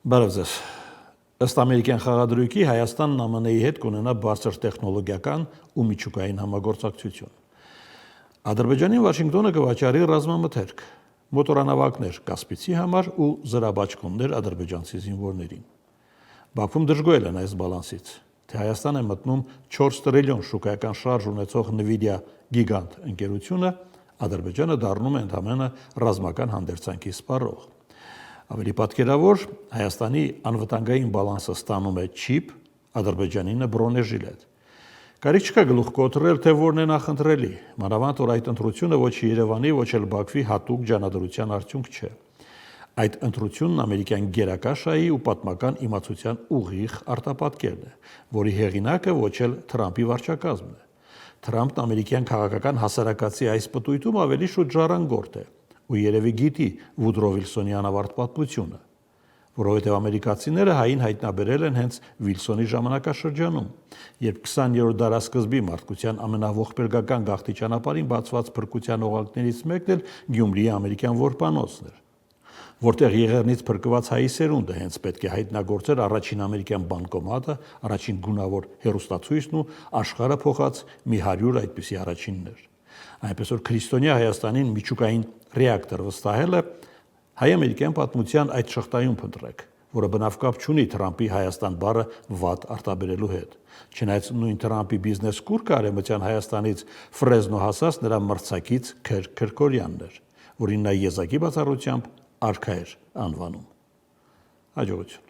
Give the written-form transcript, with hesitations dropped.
Բարև ձեզ։ Ըստ ամերիկյան խաղադրույքի Հայաստանն ԱՄՆ-ի հետ կունենա բարձր տեխնոլոգիական ու միջուկային համագործակցություն։ Ադրբեջանին Վաշինգտոնը կվաճառի ռազմամթերք, մոտորանավակներ Կասպիցի համար ու զրաբաճկոններ ադրբեջանցի զինվորներին։ Բաքվում դժգոհել են այս բալանսից, թե Հայաստան է մտնում 4 տրիլիոն շուկայական շարժ ունեցող Nvidia գիգանտ ընկերությունը, Ադրբեջանը դառնում է ընդհանրապես ռազմական հանդերձանքի սպառող։ Ավելի պատկերավոր, Հայաստանի անվտանգային բալանսը ստանում է չիպ, Ադրբեջանինը բրոնեժիլետ։ Կարիք չկա գլուխ կոտրել, թե որն է նախընտրելի, մանավանդ որ այդ ընտրությունը ոչ Երևանի, ոչ էլ Բաքվի հատուկ ջանադրության արդյունք չէ։ Այդ ընտրությունն ամերիկյան գերակաշայի ու պատմական իմացության ուղիղ արտապատկերն է, որի հեղինակը ոչ էլ Թրամփի վարչակազմն է։ Թրամփն ամերիկյան քաղաքական հասարակացի այս պտույտում ավելի շուտ ժառանգորդ է ու երևի գիտի Վուդրո Վիլսոնի անավարտ պատմությունը, որովհետև ամերիկացիները հային հայտնաբերել են հենց Վիլսոնի ժամանակաշրջանում, երբ 20-րդ դարասկզբի մարդկության ամենաողբերգական գաղթի ճանապարհին բացված փրկության օղակներից մեկն էլ Գյումրիի ամերիկյան որպանոցն էր, որտեղ եղեռնից փրկված հայի սերունդը հենց պետք է հայտնագործեր առաջին ամերիկյան բանկոմատը, առաջին գունավոր հեռուստացույցն ու աշխարհը փոխած մի 100 այդպիսի առաջիններ։ Այնպես որ քրիստոնյա Հայաստանին միջուկային ռեակտոր վստահելը հայ-ամերիկյան պատմության այդ շղթայում փնտրեք, որը բնավ կապ չունի Թրամփի Հայաստան բառը վատ արտաբերելու հետ։ Չնայած նույն Թրամփի բիզնես կուրկը արևմտյան Հայաստանից Ֆրեզնո հասած նրա մրցակից Քեր Քրքորյանն էր, որին նա եզակի բացառությամբ արքա էր անվանում։ Հաջողություն։